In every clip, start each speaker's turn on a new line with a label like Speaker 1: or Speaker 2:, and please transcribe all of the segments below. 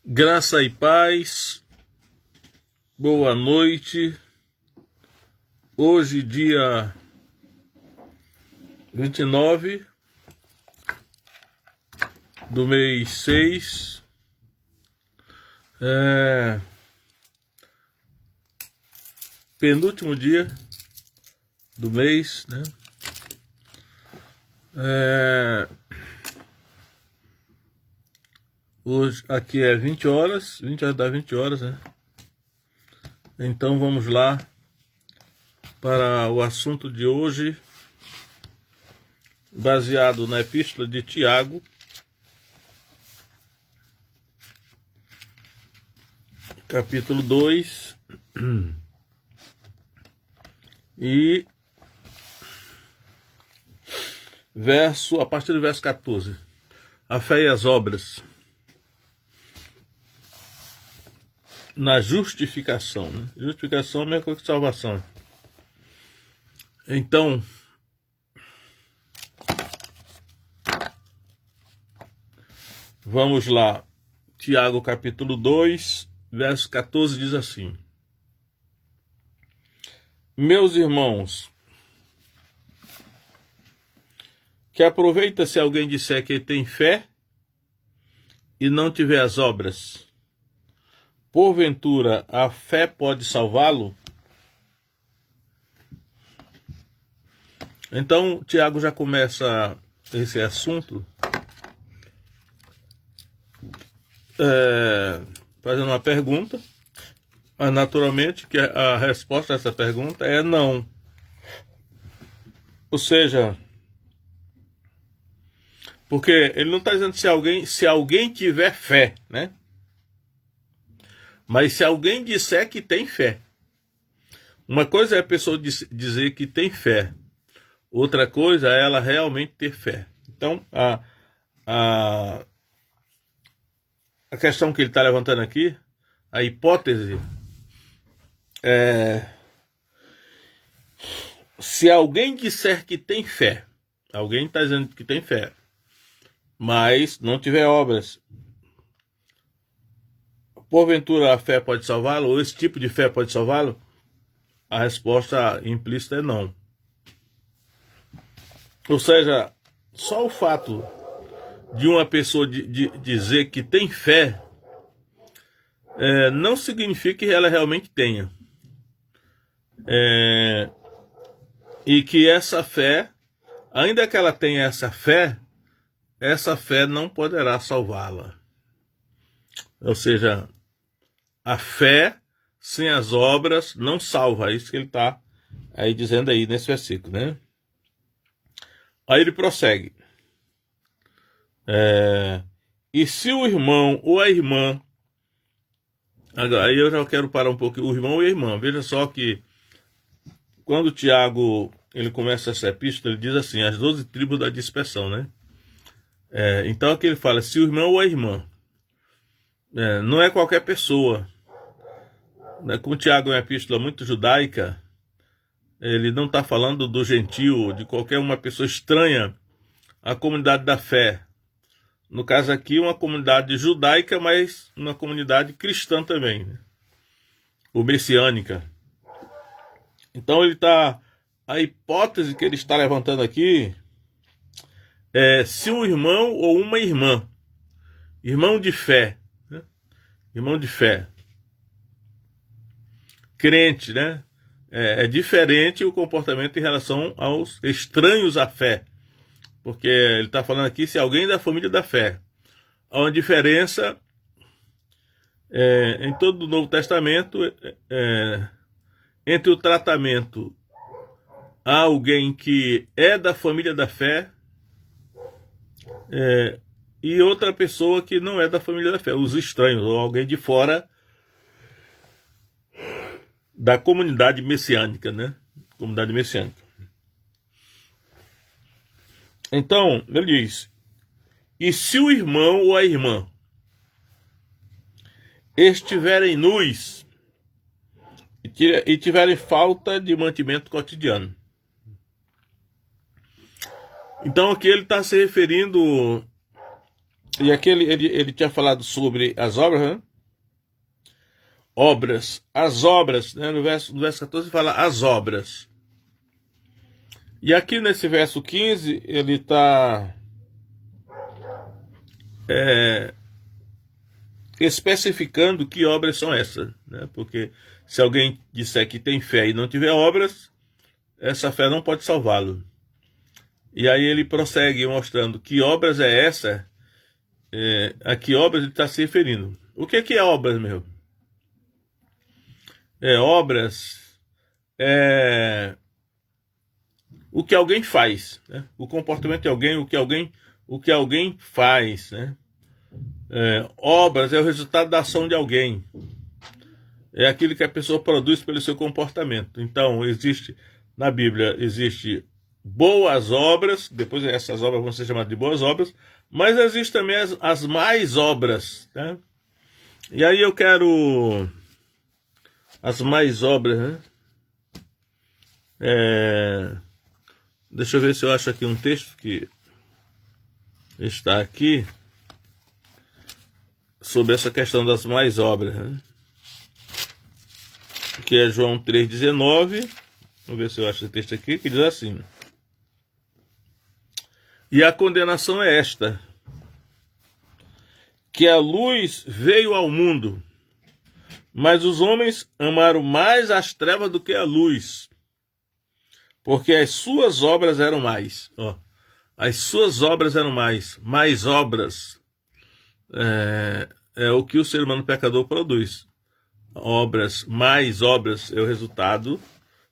Speaker 1: Graça e paz, boa noite. Hoje, dia 29 do mês 6, penúltimo dia do mês, né? Hoje aqui é 20 horas, 20 horas, né? Então vamos lá para o assunto de hoje, baseado na epístola de Tiago, capítulo 2, e a partir do verso 14. A fé e as obras na justificação, né? Justificação é a mesma coisa que salvação. Então, vamos lá. Tiago capítulo 2, verso 14 diz assim: Meus irmãos, que aproveita se alguém disser que tem fé e não tiver as obras? Porventura, a fé pode salvá-lo? Então, Tiago já começa esse assunto fazendo uma pergunta, mas naturalmente que a resposta a essa pergunta é não. Ou seja, porque ele não está dizendo se alguém tiver fé, né? Mas se alguém disser que tem fé. Uma coisa é a pessoa dizer que tem fé, outra coisa é ela realmente ter fé. Então, a questão que ele está levantando aqui, a hipótese, se alguém disser que tem fé, alguém está dizendo que tem fé, mas não tiver obras, porventura a fé pode salvá-lo, ou esse tipo de fé pode salvá-lo? A resposta implícita é não. Ou seja, só o fato de uma pessoa dizer que tem fé não significa que ela realmente tenha. E que essa fé, ainda que ela tenha essa fé não poderá salvá-la. Ou seja, a fé sem as obras não salva. É isso que ele está aí dizendo aí nesse versículo, né? Aí ele prossegue. E se o irmão ou a irmã... Aí eu já quero parar um pouco. O irmão e a irmã. Veja só que quando Tiago ele começa essa epístola, ele diz assim, as 12 tribos da dispersão, né? Então aqui ele fala, se o irmão ou a irmã. Não é qualquer pessoa. Como Tiago é uma epístola muito judaica, ele não está falando do gentio, de qualquer uma pessoa estranha à comunidade da fé. No caso aqui, uma comunidade judaica, mas uma comunidade cristã também, né? Ou messiânica. Então a hipótese que ele está levantando aqui é se um irmão ou uma irmã, irmão de fé, né? Irmão de fé, crente, né? É diferente o comportamento em relação aos estranhos à fé. Porque ele está falando aqui se alguém da família da fé. Há uma diferença em todo o Novo Testamento entre o tratamento a alguém que é da família da fé e outra pessoa que não é da família da fé, os estranhos, ou alguém de fora da comunidade messiânica, né? Comunidade messiânica. Então, ele diz, e se o irmão ou a irmã estiverem nus e tiverem falta de mantimento cotidiano. Então aqui ele está se referindo E aqui ele tinha falado sobre as obras, né? Obras, as obras, né? No verso 14 fala as obras. E aqui nesse verso 15 ele está especificando que obras são essas, né? Porque se alguém disser que tem fé e não tiver obras, essa fé não pode salvá-lo. E aí ele prossegue mostrando que obras é essa, a que obras ele está se referindo. O que é obras, meu? Obras é o que alguém faz, né? O comportamento de alguém, o que alguém faz, né? Obras é o resultado da ação de alguém. É aquilo que a pessoa produz pelo seu comportamento. Então, na Bíblia, existe boas obras, depois essas obras vão ser chamadas de boas obras, mas existem também as mais obras, né? E aí eu quero as mais obras, né? Deixa eu ver se eu acho aqui um texto que está aqui sobre essa questão das mais obras, né? Que é João 3,19. Vamos ver se eu acho esse texto aqui, que diz assim: e a condenação é esta, que a luz veio ao mundo, mas os homens amaram mais as trevas do que a luz, porque as suas obras eram mais. As suas obras eram mais obras. É o que o ser humano pecador produz. Mais obras é o resultado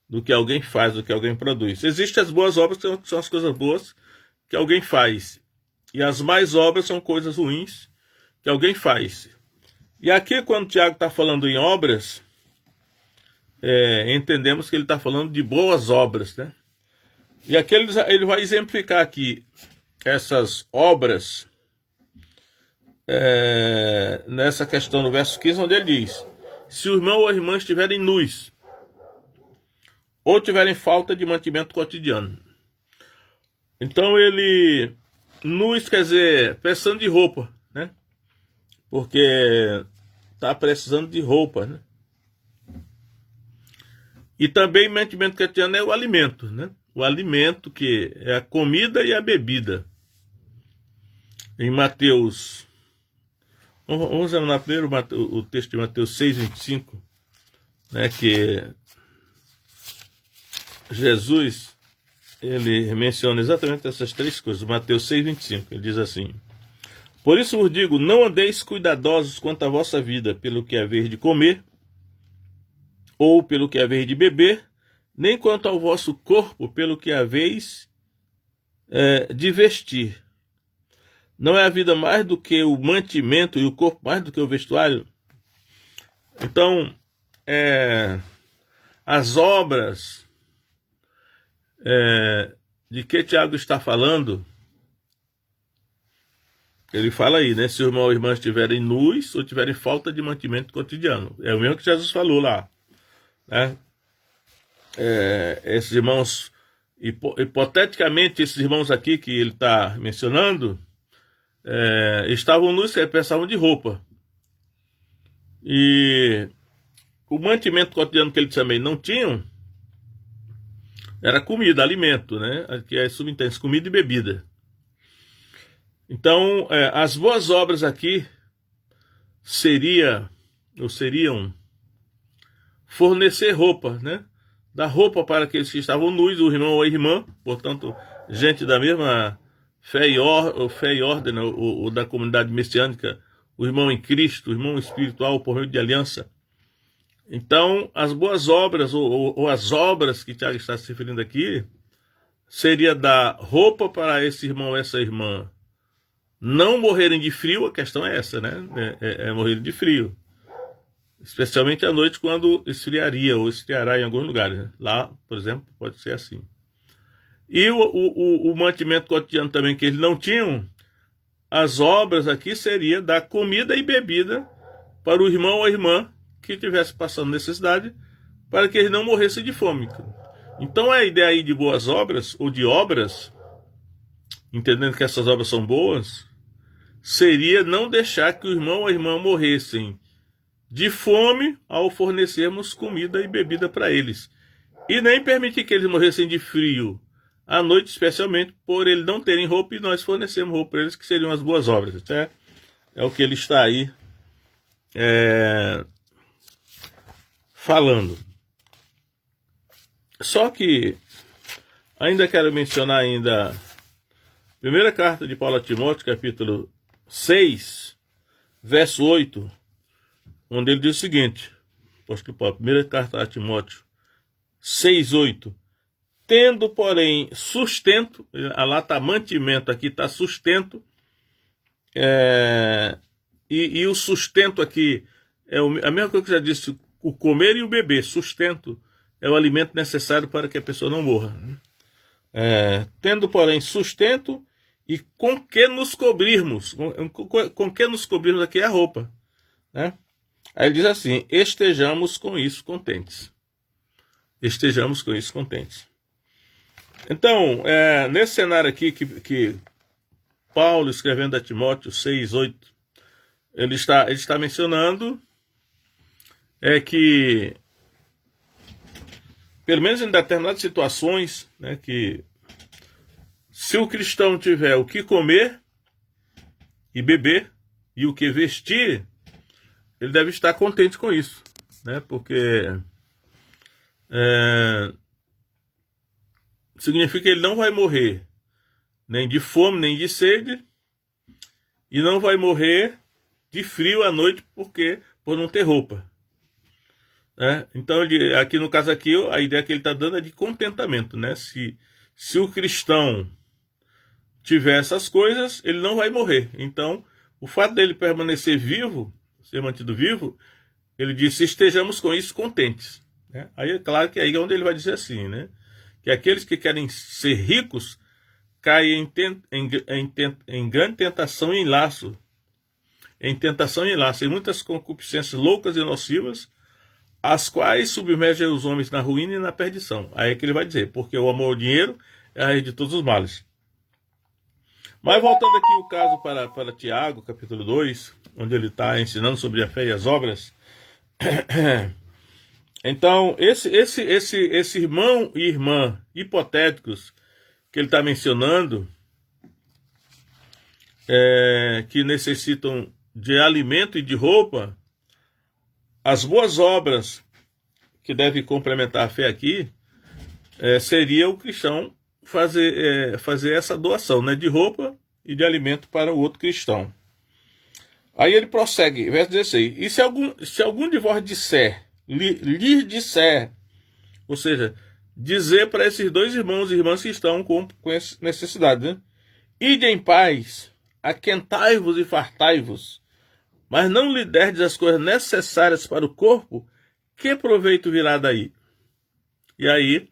Speaker 1: do que alguém faz, do que alguém produz. Existem as boas obras, que são as coisas boas que alguém faz. E as mais obras são coisas ruins que alguém faz. E aqui, quando o Tiago está falando em obras, entendemos que ele está falando de boas obras, né? E aqui ele vai exemplificar aqui essas obras nessa questão no verso 15, onde ele diz: se o irmão ou a irmã estiverem nus, ou tiverem falta de mantimento cotidiano. Então nus quer dizer precisando de roupa, né? Porque está precisando de roupa, né? E também mantimento cotidiano é o alimento, né? O alimento, que é a comida e a bebida. Em Mateus, vamos examinar primeiro o texto de Mateus 6,25, né, que Jesus, ele menciona exatamente essas três coisas. Mateus 6,25, ele diz assim: por isso vos digo, não andeis cuidadosos quanto à vossa vida, pelo que haver de comer, ou pelo que haver de beber, nem quanto ao vosso corpo, pelo que haveis de vestir. Não é a vida mais do que o mantimento e o corpo mais do que o vestuário? Então, as obras de que Tiago está falando, ele fala aí, né? Se o irmão ou irmã estiverem nus ou tiverem falta de mantimento cotidiano. É o mesmo que Jesus falou lá, né? Esses irmãos, hipoteticamente, esses irmãos aqui que ele está mencionando, estavam nus, precisavam de roupa. E o mantimento cotidiano que eles também não tinham era comida, alimento, né? Que é subentende, comida e bebida. Então, as boas obras aqui seriam fornecer roupa, né? Dar roupa para aqueles que estavam nus, o irmão ou a irmã, portanto, gente da mesma fé e ordem, né? o da comunidade messiânica, o irmão em Cristo, o irmão espiritual por meio de aliança. Então, as boas obras, ou as obras que Tiago está se referindo aqui, seria dar roupa para esse irmão ou essa irmã não morrerem de frio. A questão é essa, né? Morrerem de frio. Especialmente à noite, quando esfriaria ou esfriará em alguns lugares, né? Lá, por exemplo, pode ser assim. E o mantimento cotidiano também que eles não tinham, as obras aqui seria dar comida e bebida para o irmão ou a irmã que estivesse passando necessidade, para que eles não morressem de fome. Então a ideia aí de boas obras, ou de obras, entendendo que essas obras são boas, seria não deixar que o irmão ou a irmã morressem de fome ao fornecermos comida e bebida para eles. E nem permitir que eles morressem de frio à noite, especialmente por eles não terem roupa, e nós fornecemos roupa para eles, que seriam as boas obras. É o que ele está aí falando. Só que ainda quero mencionar ainda a primeira carta de Paulo a Timóteo, capítulo 6, verso 8, onde ele diz o seguinte: apóstolo Paulo, primeira carta a Timóteo 6, 8. Tendo, porém, sustento, lá está mantimento, aqui está sustento, e o sustento aqui é a mesma coisa que eu já disse, o comer e o beber. Sustento é o alimento necessário para que a pessoa não morra. Tendo, porém, sustento e com que nos cobrirmos. Com que nos cobrirmos aqui é a roupa, né? Aí ele diz assim: estejamos com isso contentes. Estejamos com isso contentes. Então, nesse cenário aqui que Paulo, escrevendo a Timóteo 6, 8, ele está mencionando que, pelo menos em determinadas situações, né, que se o cristão tiver o que comer e beber e o que vestir, ele deve estar contente com isso, né, porque significa que ele não vai morrer nem de fome, nem de sede, e não vai morrer de frio à noite por não ter roupa. Então, aqui no caso aqui, a ideia que ele está dando é de contentamento, né? Se o cristão tiver essas coisas, ele não vai morrer. Então, o fato dele permanecer vivo, ser mantido vivo, ele disse: estejamos com isso contentes. Aí é claro que aí é onde ele vai dizer assim, né? Que aqueles que querem ser ricos caem em grande tentação e em laço. Em tentação e em laço, em muitas concupiscências loucas e nocivas, as quais submergem os homens na ruína e na perdição. Aí é que ele vai dizer: porque o amor ao dinheiro é a raiz de todos os males. Mas voltando aqui o caso para Tiago, capítulo 2, onde ele está ensinando sobre a fé e as obras. Então, esse irmão e irmã hipotéticos que ele está mencionando, que necessitam de alimento e de roupa, as boas obras que devem complementar a fé aqui, seria o cristão fazer essa doação, né, de roupa e de alimento para o outro cristão. Aí ele prossegue, verso 16: e se algum de vós lhe disser, ou seja, dizer para esses dois irmãos e irmãs que estão com necessidade, né? Ide em paz, aquentai-vos e fartai-vos, mas não lhe derdes as coisas necessárias para o corpo, que proveito virá daí? E aí,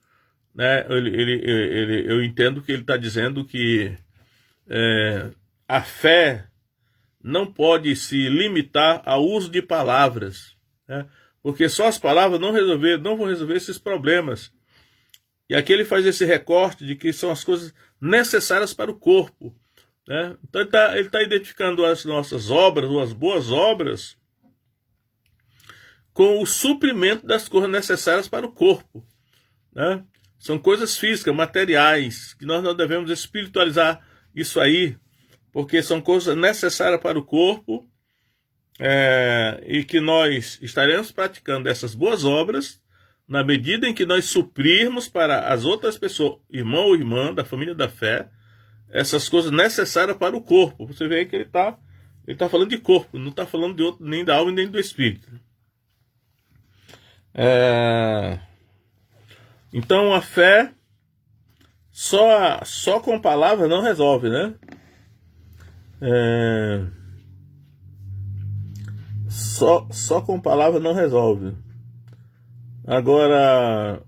Speaker 1: né, eu entendo que ele está dizendo que a fé não pode se limitar ao uso de palavras, né? Porque só as palavras não vão resolver esses problemas. E aqui ele faz esse recorte de que são as coisas necessárias para o corpo, né? Então ele está identificando as nossas obras, ou as boas obras, com o suprimento das coisas necessárias para o corpo, né? São coisas físicas, materiais, que nós não devemos espiritualizar isso aí, porque são coisas necessárias para o corpo, e que nós estaremos praticando essas boas obras na medida em que nós suprirmos para as outras pessoas, irmão ou irmã da família da fé, essas coisas necessárias para o corpo. Você vê aí que ele tá falando de corpo, não está falando de outro, nem da alma nem do espírito. Então a fé só com palavras não resolve, né? Só com palavras não resolve. Agora,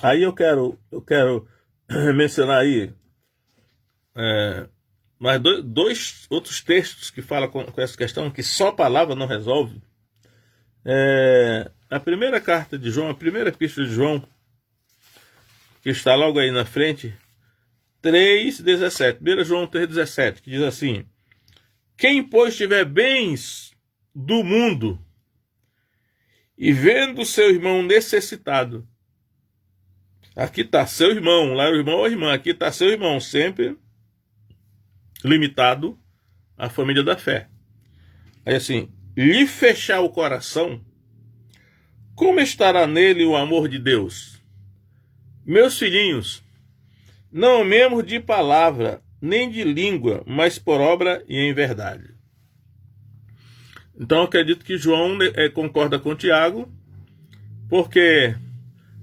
Speaker 1: aí eu quero mencionar aí mais dois outros textos que falam com essa questão, que só palavra não resolve. A primeira carta de João, a primeira epístola de João, que está logo aí na frente, 3,17. 1 João 3,17, que diz assim: quem, pois, tiver bens do mundo e vendo seu irmão necessitado, aqui está seu irmão, lá é o irmão ou a irmã, aqui está seu irmão, sempre limitado à família da fé. Aí assim, lhe fechar o coração, como estará nele o amor de Deus? Meus filhinhos, não amemos de palavra, nem de língua, mas por obra e em verdade. Então eu acredito que João concorda com Tiago, porque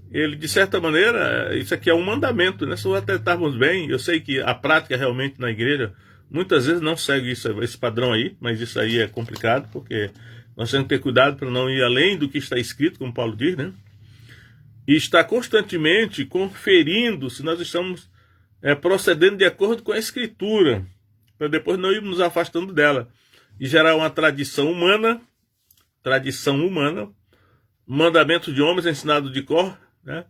Speaker 1: ele, de certa maneira, isso aqui é um mandamento, né? Se nós tratarmos bem, eu sei que a prática realmente na igreja, muitas vezes não segue esse padrão aí, mas isso aí é complicado, porque nós temos que ter cuidado para não ir além do que está escrito, como Paulo diz, né? E estar constantemente conferindo se nós estamos procedendo de acordo com a Escritura, para depois não irmos nos afastando dela e gerar uma tradição humana, mandamento de homens ensinado de cor, né?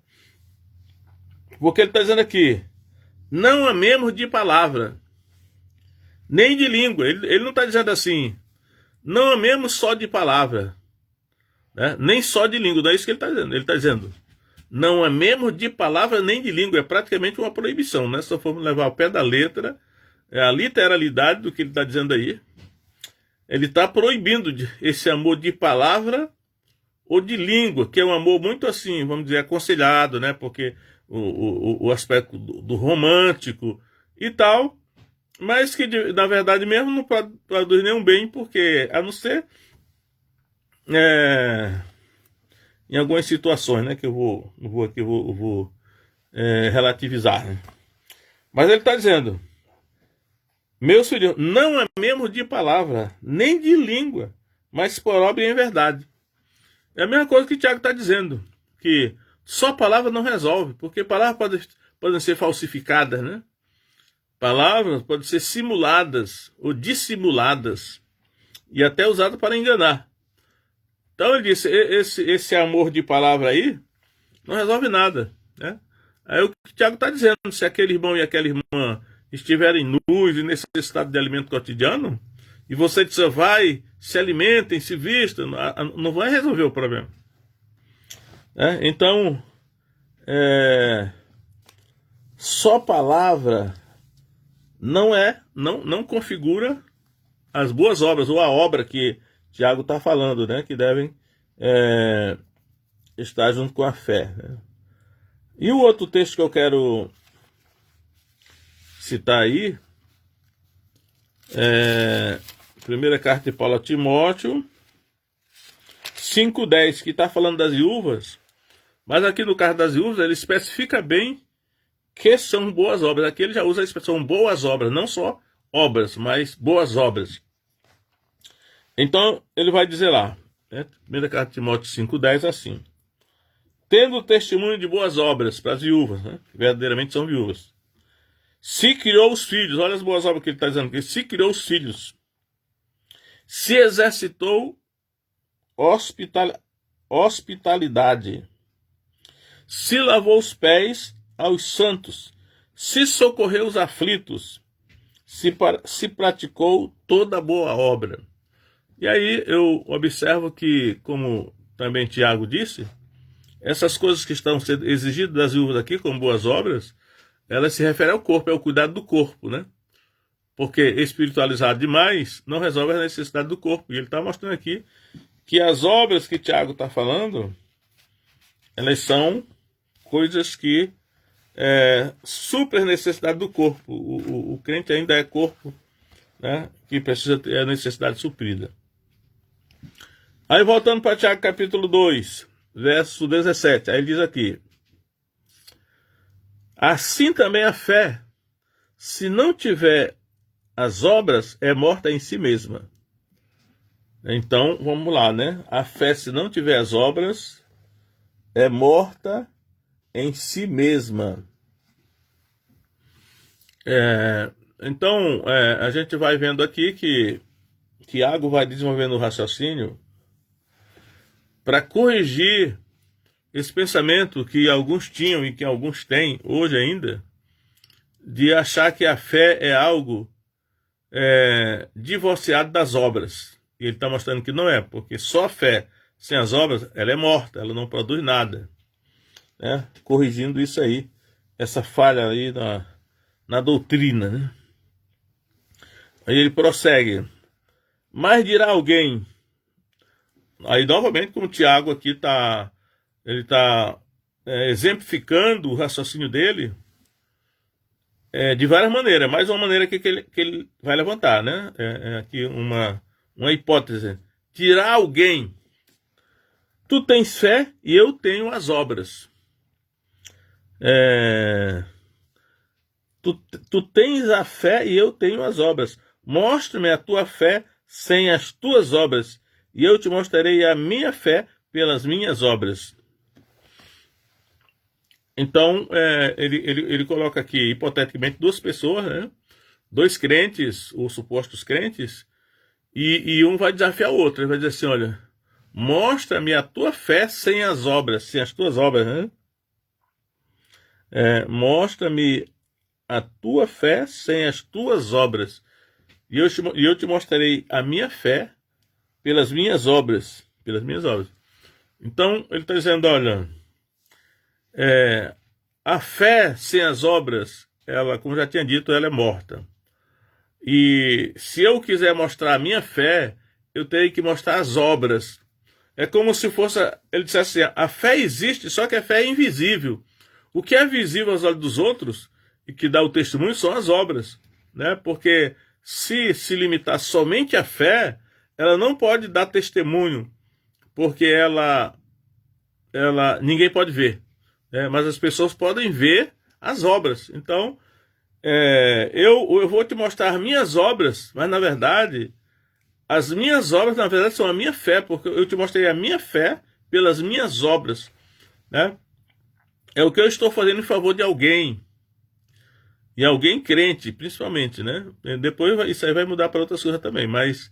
Speaker 1: Porque ele está dizendo aqui, não amemos de palavra, nem de língua. Ele não está dizendo assim, não amemos só de palavra, né? Nem só de língua, não é isso que ele está dizendo. Ele está dizendo, não amemos de palavra nem de língua. É praticamente uma proibição, né? Se eu formos levar ao pé da letra, a literalidade do que ele está dizendo aí, ele está proibindo esse amor de palavra ou de língua, que é um amor muito assim, vamos dizer, aconselhado, né? Porque o aspecto do romântico e tal, mas que na verdade mesmo não produz nenhum bem, porque a não ser em algumas situações, né? Que eu vou relativizar, né? Mas ele está dizendo, meus filhos, não amemos de palavra, nem de língua, mas por obra e em verdade. É a mesma coisa que o Tiago está dizendo, que só palavra não resolve, porque palavras podem ser falsificadas, né? Palavras podem ser simuladas ou dissimuladas e até usadas para enganar. Então ele disse, esse amor de palavra aí não resolve nada, né? Aí o que o Tiago está dizendo, se aquele irmão e aquela irmã estiverem nus e necessitados de alimento cotidiano, e você diz, vai, se alimentem, se vistam, não vai resolver o problema. Então, só palavra não configura as boas obras, ou a obra que Tiago está falando, né, que devem estar junto com a fé, né? E o outro texto que eu quero citar aí, primeira carta de Paulo a Timóteo 5,10, que está falando das viúvas, mas aqui no caso das viúvas ele especifica bem que são boas obras. Aqui ele já usa a expressão boas obras, não só obras, mas boas obras. Então ele vai dizer lá, né, primeira carta de Timóteo 5,10 assim, tendo testemunho de boas obras para as viúvas, né, que verdadeiramente são viúvas, se criou os filhos, olha as boas obras que ele está dizendo, que se criou os filhos, se exercitou hospitalidade, se lavou os pés aos santos, se socorreu os aflitos, se praticou toda boa obra. E aí eu observo que, como também Tiago disse, essas coisas que estão sendo exigidas das viúvas aqui como boas obras, elas se referem ao corpo, é o cuidado do corpo, né? Porque espiritualizar demais não resolve a necessidade do corpo. E ele está mostrando aqui que as obras que Tiago está falando, elas são coisas que super necessidade do corpo. O crente ainda é corpo, né, que precisa ter a necessidade suprida. Aí voltando para Tiago capítulo 2, verso 17, aí ele diz aqui, assim também a fé, se não tiver as obras, é morta em si mesma. Então, vamos lá, né? A fé, se não tiver as obras, é morta em si mesma. Então, a gente vai vendo aqui que Tiago vai desenvolvendo o raciocínio para corrigir esse pensamento que alguns tinham e que alguns têm hoje ainda, de achar que a fé é algo divorciado das obras. E ele está mostrando que não é, porque só a fé sem as obras, ela é morta, ela não produz nada. Né? Corrigindo isso aí, essa falha aí na doutrina. Né? Aí ele prossegue. Mas dirá alguém, aí novamente como o Tiago aqui ele está exemplificando o raciocínio dele de várias maneiras, mais uma maneira que ele vai levantar, né? Aqui uma hipótese. Dirá alguém, tu tens fé e eu tenho as obras. Tu tens a fé e eu tenho as obras. Mostra-me a tua fé sem as tuas obras, e eu te mostrarei a minha fé pelas minhas obras. Então, ele coloca aqui, hipoteticamente, duas pessoas, né? Dois crentes, ou supostos crentes, e um vai desafiar o outro. Ele vai dizer assim, olha, mostra-me a tua fé sem as obras, sem as tuas obras, né? Mostra-me a tua fé sem as tuas obras, e eu te mostrarei a minha fé pelas minhas obras. Pelas minhas obras. Então, ele está dizendo, olha, a fé sem as obras, ela, como já tinha dito, ela é morta. E se eu quiser mostrar a minha fé, eu tenho que mostrar as obras. É como se fosse, ele dissesse assim, a fé existe, só que a fé é invisível. O que é visível aos olhos dos outros e que dá o testemunho são as obras, né? Porque se limitar somente à fé, ela não pode dar testemunho, porque ninguém pode ver, né? Mas as pessoas podem ver as obras. Então, eu vou te mostrar minhas obras, mas na verdade, as minhas obras, na verdade, são a minha fé, porque eu te mostrei a minha fé pelas minhas obras, né? É o que eu estou fazendo em favor de alguém. E alguém crente, principalmente, né? Depois isso aí vai mudar para outras coisas também, mas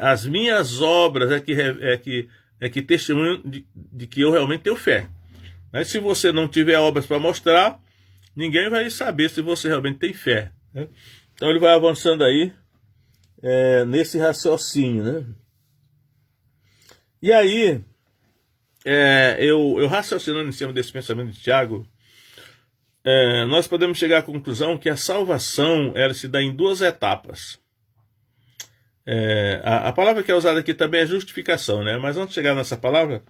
Speaker 1: as minhas obras é que testemunham de que eu realmente tenho fé. Mas se você não tiver obras para mostrar, ninguém vai saber se você realmente tem fé, né? Então ele vai avançando aí nesse raciocínio, né? E aí, eu raciocinando em cima desse pensamento de Tiago, nós podemos chegar à conclusão que a salvação ela se dá em duas etapas. A palavra que é usada aqui também é justificação, né? Mas antes de chegar nessa palavra,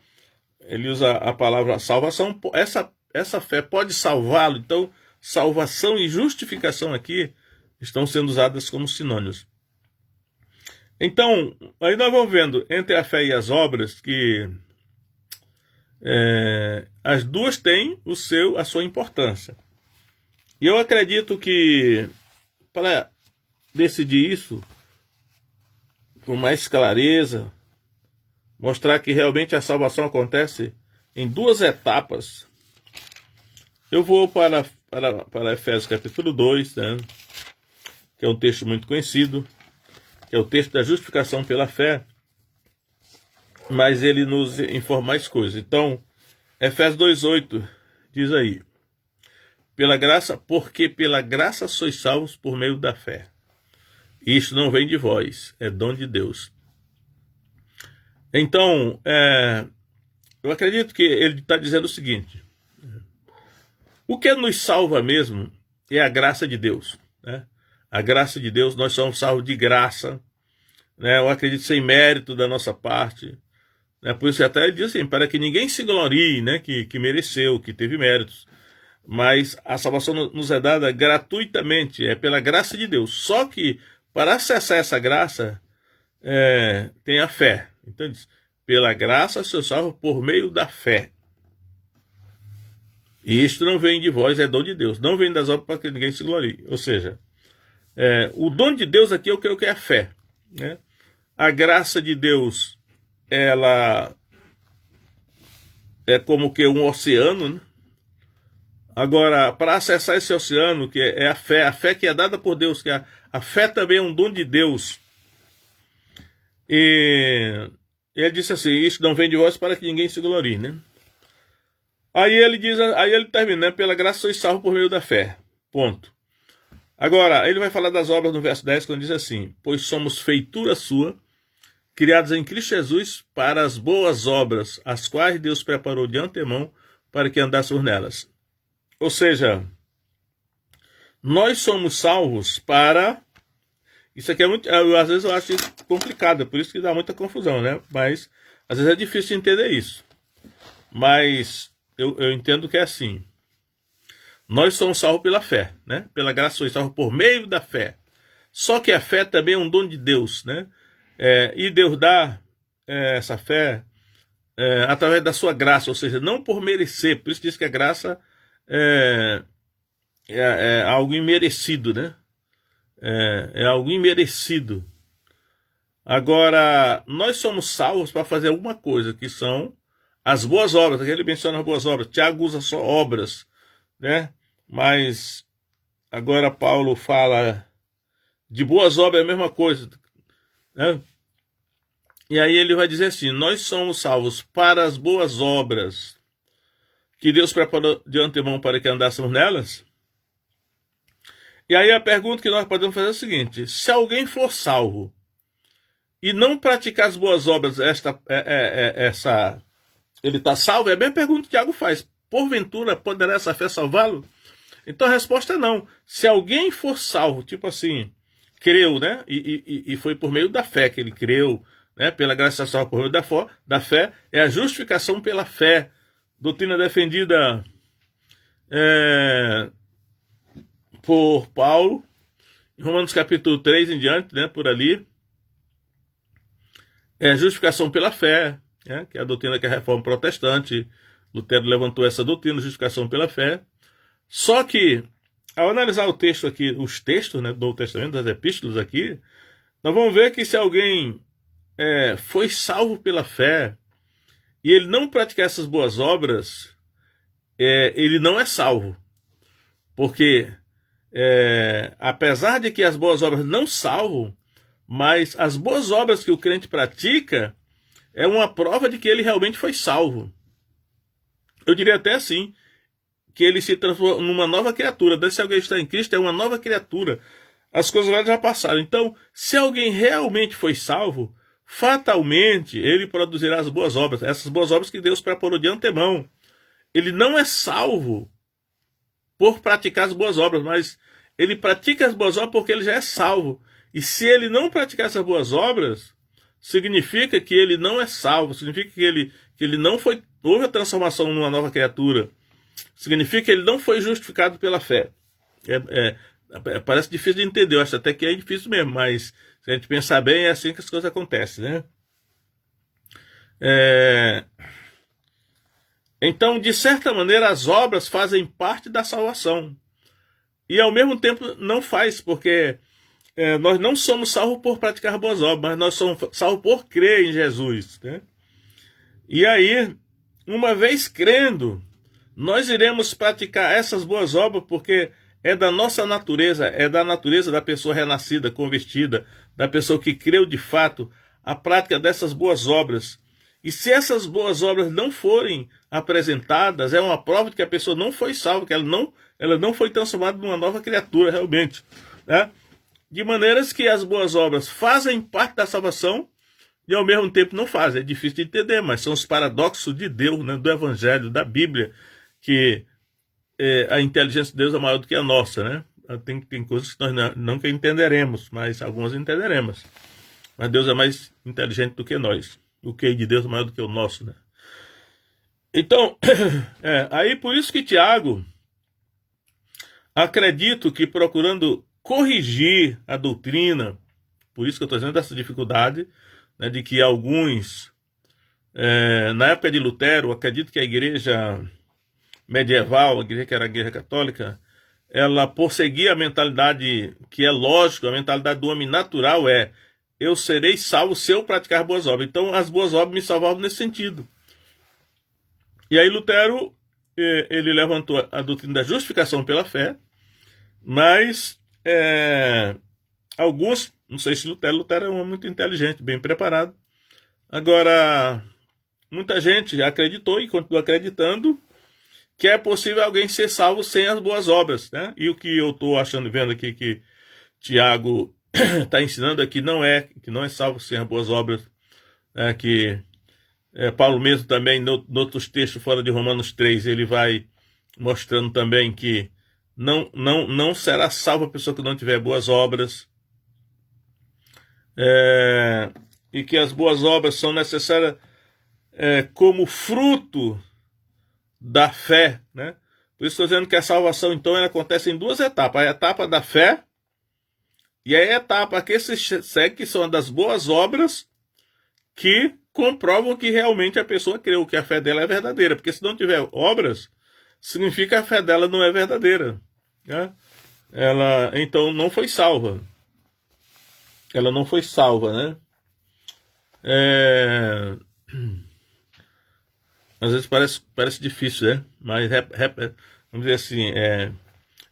Speaker 1: ele usa a palavra salvação. Essa fé pode salvá-lo. Então, salvação e justificação aqui estão sendo usadas como sinônimos. Então, aí nós vamos vendo entre a fé e as obras que as duas têm a sua importância. E eu acredito que para decidir isso com mais clareza, mostrar que realmente a salvação acontece em duas etapas, eu vou para Efésios capítulo 2, né, que é um texto muito conhecido, que é o texto da justificação pela fé, mas ele nos informa mais coisas. Então, Efésios 2:8 diz aí, porque pela graça sois salvos por meio da fé. Isto não vem de vós, é dom de Deus. Então, eu acredito que ele está dizendo o seguinte, o que nos salva mesmo é a graça de Deus, né? A graça de Deus, nós somos salvos de graça, né? Eu acredito sem mérito da nossa parte, né? Por isso até ele diz assim, para que ninguém se glorie, né? Que mereceu, que teve méritos. Mas a salvação nos é dada gratuitamente, é pela graça de Deus. Só que para acessar essa graça, tem a fé. Então diz, pela graça sou salvo por meio da fé. E isto não vem de vós, é dom de Deus. Não vem das obras para que ninguém se glorie. Ou seja, o dom de Deus aqui eu creio que é a fé, né? A graça de Deus, ela é como que um oceano, né? Agora, para acessar esse oceano, que é a fé que é dada por Deus, que a fé também é um dom de Deus. E ele disse assim, isso não vem de vós para que ninguém se glorie, né? Aí ele termina, né? Pela graça sois salvos por meio da fé. Ponto. Agora, ele vai falar das obras no verso 10, quando diz assim: pois somos feitura sua, criados em Cristo Jesus para as boas obras, as quais Deus preparou de antemão para que andássemos nelas. Ou seja, nós somos salvos para... Isso aqui é muito... Às vezes eu acho isso complicado, por isso que dá muita confusão, né? Mas às vezes é difícil entender isso. Mas eu entendo que é assim. Nós somos salvos pela fé, né? Pela graça somos salvos por meio da fé. Só que a fé também é um dom de Deus, né? E Deus dá essa fé através da sua graça, ou seja, não por merecer. Por isso diz que a graça é algo imerecido, né? É algo imerecido. Agora, nós somos salvos para fazer alguma coisa, que são as boas obras. Aqui ele menciona as boas obras. Tiago usa só obras, né? Mas agora Paulo fala de boas obras, é a mesma coisa, né? E aí ele vai dizer assim: nós somos salvos para as boas obras que Deus preparou de antemão para que andássemos nelas. E aí a pergunta que nós podemos fazer é a seguinte: se alguém for salvo e não praticar as boas obras, ele está salvo? É a mesma pergunta que Tiago faz. Porventura poderá essa fé salvá-lo? Então a resposta é não. Se alguém for salvo, tipo assim, creu, né? E foi por meio da fé que ele creu, né? Pela graça salva por meio da fé, é a justificação pela fé. Doutrina defendida por Paulo, em Romanos capítulo 3 em diante, né? Por ali. É justificação pela fé, né? Que é a doutrina que é a reforma protestante. Lutero levantou essa doutrina, justificação pela fé. Só que, ao analisar o texto aqui, os textos, né, do Novo Testamento, das epístolas aqui, nós vamos ver que se alguém foi salvo pela fé e ele não praticar essas boas obras, ele não é salvo. Porque, apesar de que as boas obras não salvam, mas as boas obras que o crente pratica é uma prova de que ele realmente foi salvo. Eu diria até assim, que ele se transforma numa nova criatura. Se alguém está em Cristo, é uma nova criatura. As coisas velhas já passaram. Então, se alguém realmente foi salvo, fatalmente ele produzirá as boas obras. Essas boas obras que Deus preparou de antemão. Ele não é salvo por praticar as boas obras, mas ele pratica as boas obras porque ele já é salvo. E se ele não praticar essas boas obras, significa que ele não é salvo. Significa que ele não foi... Houve a transformação numa nova criatura. Significa que ele não foi justificado pela fé. Parece difícil de entender, eu acho até que é difícil mesmo, mas se a gente pensar bem, é assim que as coisas acontecem, né? Então, de certa maneira, as obras fazem parte da salvação. E ao mesmo tempo não faz, porque nós não somos salvos por praticar boas obras, mas nós somos salvos por crer em Jesus, né? E aí, uma vez crendo, nós iremos praticar essas boas obras porque é da nossa natureza, é da natureza da pessoa renascida, convertida, da pessoa que creu de fato, a prática dessas boas obras. E se essas boas obras não forem apresentadas, é uma prova de que a pessoa não foi salva, que ela não foi transformada numa nova criatura realmente, né? De maneiras que as boas obras fazem parte da salvação e ao mesmo tempo não fazem. É difícil de entender, mas são os paradoxos de Deus, né? Do Evangelho, da Bíblia, que a inteligência de Deus é maior do que a nossa, né? Tem coisas que nós nunca entenderemos, mas algumas entenderemos. Mas Deus é mais inteligente do que nós. O QI de Deus é maior do que o nosso, né? Então, aí por isso que Tiago, acredito que procurando corrigir a doutrina, por isso que eu estou dizendo dessa dificuldade, né, de que alguns, na época de Lutero, acredito que a igreja medieval, a igreja que era a igreja católica, ela prosseguia a mentalidade que é lógico, a mentalidade do homem natural eu serei salvo se eu praticar boas obras. Então as boas obras me salvavam nesse sentido. E aí Lutero, ele levantou a doutrina da justificação pela fé, mas alguns, não sei se Lutero é um homem muito inteligente, bem preparado. Agora, muita gente acreditou e continua acreditando que é possível alguém ser salvo sem as boas obras, né? E o que eu estou vendo aqui que Tiago está ensinando aqui que não é salvo sem as boas obras, né? Que Paulo mesmo também, no outros textos fora de Romanos 3, ele vai mostrando também que não será salva a pessoa que não tiver boas obras, e que as boas obras são necessárias como fruto da fé, né? Por isso estou dizendo que a salvação, então, ela acontece em duas etapas. A etapa da fé e a etapa que se segue, que são das boas obras, que comprovam que realmente a pessoa creu, que a fé dela é verdadeira. Porque se não tiver obras, significa que a fé dela não é verdadeira, né? Ela, então, não foi salva. Ela não foi salva, né? Às vezes parece difícil, né? Mas, vamos dizer assim,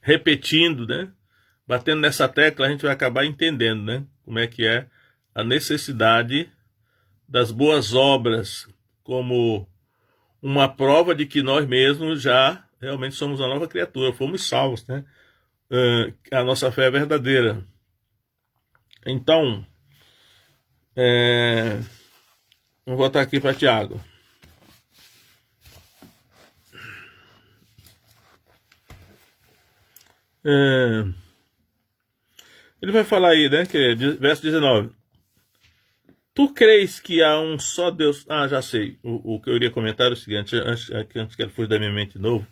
Speaker 1: repetindo, né? Batendo nessa tecla, a gente vai acabar entendendo, né? Como é que é a necessidade das boas obras como uma prova de que nós mesmos já realmente somos uma nova criatura, fomos salvos, né? A nossa fé é verdadeira. Então, vamos voltar aqui para Tiago. Ele vai falar aí, né? Que verso 19. Tu crês que há um só Deus? Ah, já sei. O que eu iria comentar é o seguinte, antes que ele fosse da minha mente de novo,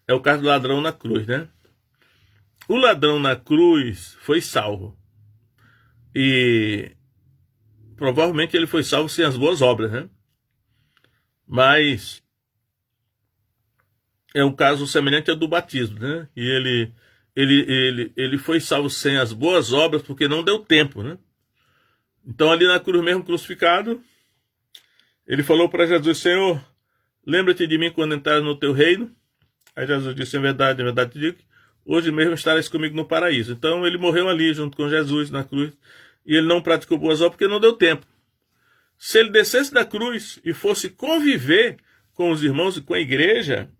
Speaker 1: é o caso do ladrão na cruz, né? O ladrão na cruz foi salvo. E provavelmente ele foi salvo sem as boas obras, né? Mas é um caso semelhante ao do batismo, né? E ele foi salvo sem as boas obras porque não deu tempo, né? Então ali na cruz mesmo, crucificado, ele falou para Jesus: Senhor, lembra-te de mim quando entrares no teu reino. Aí Jesus disse: em verdade te digo, hoje mesmo estarás comigo no paraíso. Então ele morreu ali junto com Jesus na cruz, e ele não praticou boas obras porque não deu tempo. Se ele descesse da cruz e fosse conviver com os irmãos e com a igreja,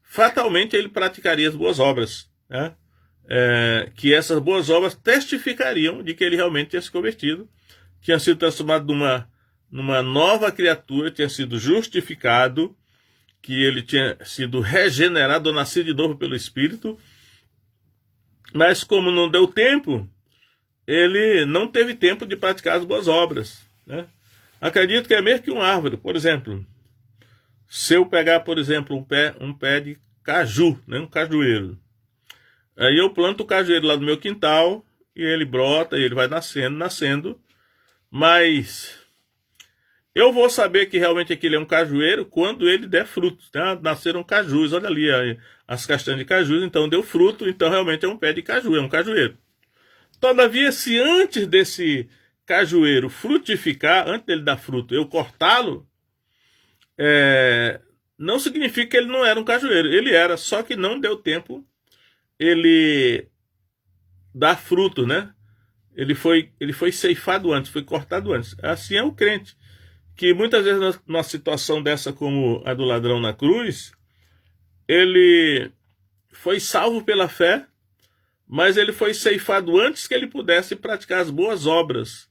Speaker 1: fatalmente ele praticaria as boas obras, né? Que essas boas obras testificariam de que ele realmente tinha se convertido, tinha sido transformado numa nova criatura, tinha sido justificado, que ele tinha sido regenerado ou nascido de novo pelo Espírito. Mas como não deu tempo, ele não teve tempo de praticar as boas obras, né? Acredito que é mesmo que uma árvore. Por exemplo, se eu pegar, por exemplo, um pé de caju, né, um cajueiro, aí eu planto o cajueiro lá no meu quintal e ele brota e ele vai nascendo, mas eu vou saber que realmente aquele é um cajueiro quando ele der frutos, né? Nasceram cajus, olha ali as castanhas de cajus, então deu fruto, então realmente é um pé de caju, é um cajueiro. Todavia, se antes desse cajueiro frutificar, antes dele dar fruto, eu cortá-lo, não significa que ele não era um cajueiro. Ele era, só que não deu tempo ele dar fruto, né? Ele foi ceifado antes, foi cortado antes. Assim é o crente, que muitas vezes numa situação dessa como a do ladrão na cruz, ele foi salvo pela fé, mas ele foi ceifado antes que ele pudesse praticar as boas obras.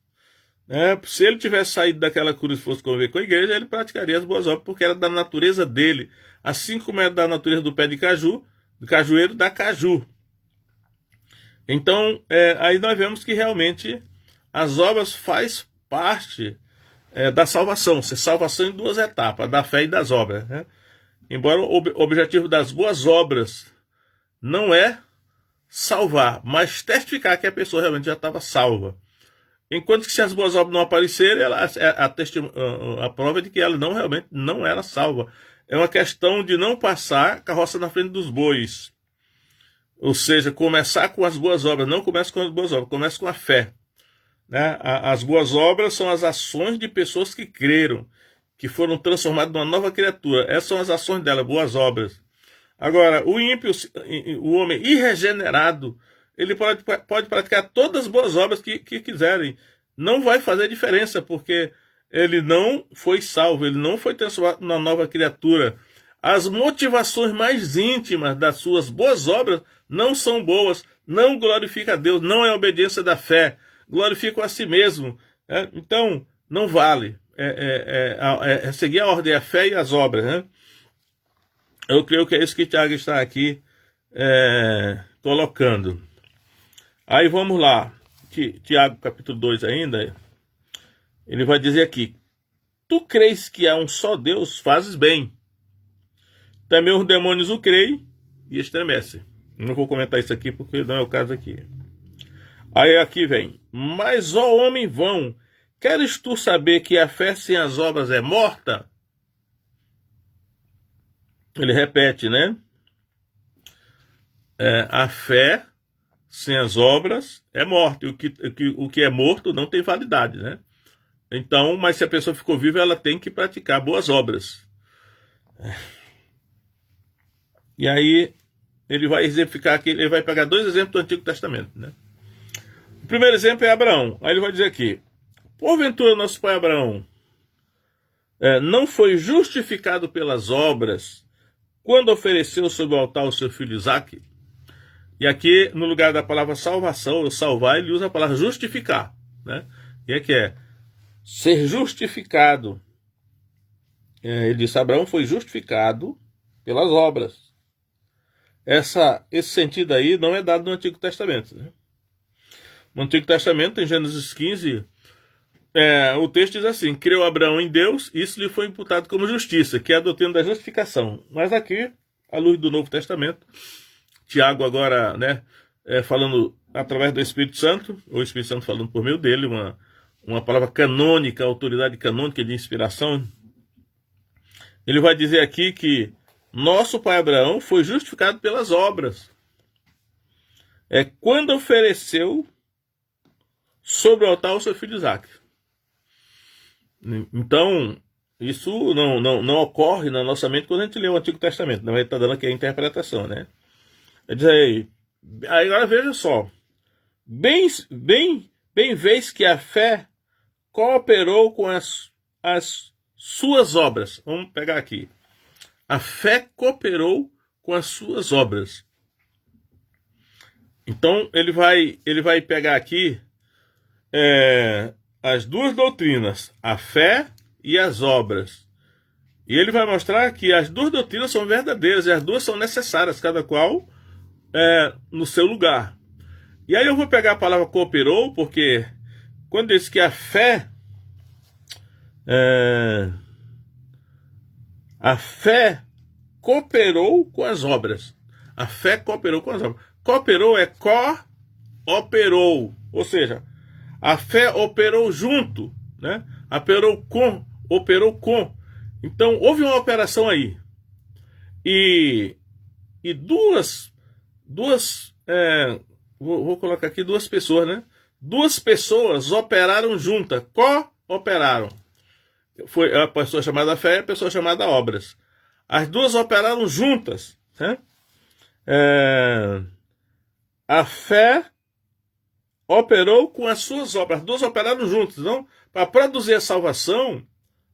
Speaker 1: Se ele tivesse saído daquela cruz e fosse conviver com a igreja, ele praticaria as boas obras, porque era da natureza dele, assim como era da natureza do pé de caju, do cajueiro da caju. Então, aí nós vemos que realmente as obras faz parte da salvação. Salvação em duas etapas, da fé e das obras, né? Embora o objetivo das boas obras não é salvar, mas testificar que a pessoa realmente já estava salva. Enquanto que se as boas obras não aparecerem, a prova é de que ela realmente não era salva. É uma questão de não passar carroça na frente dos bois. Ou seja, começar com as boas obras. Não começa com as boas obras, começa com a fé, né? As boas obras são as ações de pessoas que creram, que foram transformadas numa nova criatura. Essas são as ações dela, boas obras. Agora, o ímpio, o homem irregenerado, ele pode praticar todas as boas obras que quiserem. Não vai fazer diferença, porque ele não foi salvo, ele não foi transformado numa nova criatura. as motivações mais íntimas das suas boas obras não são boas, não glorifica a Deus, não é obediência da fé, glorificam a si mesmo. Então, não vale. É seguir a ordem, a fé e as obras. Né? Eu creio que é isso que Tiago está aqui colocando. Aí vamos lá. Tiago capítulo 2 ainda. Ele vai dizer aqui: tu crês que há um só Deus, fazes bem. Também os demônios o creem e estremecem. Não vou comentar isso aqui porque não é o caso aqui. Aí aqui vem: mas ó homem vão, queres tu saber que a fé sem as obras é morta? Ele repete, né? A fé sem as obras é morta. E o que é morto não tem validade, né? Então, mas se a pessoa ficou viva, ela tem que praticar boas obras. E aí, ele vai exemplificar aqui, ele vai pegar 2 exemplos do Antigo Testamento, né? O primeiro exemplo é Abraão. Aí ele vai dizer aqui: porventura nosso pai Abraão não foi justificado pelas obras quando ofereceu sobre o altar o seu filho Isaque? E aqui, no lugar da palavra salvação, ou salvar, ele usa a palavra justificar, né? E que é ser justificado. Ele disse: Abraão foi justificado pelas obras. Esse sentido aí não é dado no Antigo Testamento, né? No Antigo Testamento, em Gênesis 15, o texto diz assim: creu Abraão em Deus, isso lhe foi imputado como justiça, que é a doutrina da justificação. Mas aqui, à luz do Novo Testamento, Tiago agora, né, falando através do Espírito Santo, o Espírito Santo falando por meio dele, uma palavra canônica, autoridade canônica de inspiração, ele vai dizer aqui que nosso pai Abraão foi justificado pelas obras. Quando ofereceu sobre o altar o seu filho Isaque. Então, isso não ocorre na nossa mente quando a gente lê o Antigo Testamento. Não, ele está dando aqui a interpretação, né? Ele diz aí, agora veja só. Bem vês que a fé cooperou com as suas obras. Vamos pegar aqui. A fé cooperou com as suas obras. Então, ele vai pegar aqui as duas doutrinas, a fé e as obras. E ele vai mostrar que as duas doutrinas são verdadeiras e as duas são necessárias, cada qual no seu lugar. E aí eu vou pegar a palavra cooperou, porque quando diz que a fé cooperou com as obras. A fé cooperou com as obras. Cooperou cooperou. Ou seja, a fé operou junto, né? Operou com. Então, houve uma operação aí. E duas vou colocar aqui duas pessoas, né? Duas pessoas operaram juntas, cooperaram. Foi a pessoa chamada fé e a pessoa chamada obras. As duas operaram juntas, né? A fé operou com as suas obras. As duas operaram juntas. Então, para produzir a salvação,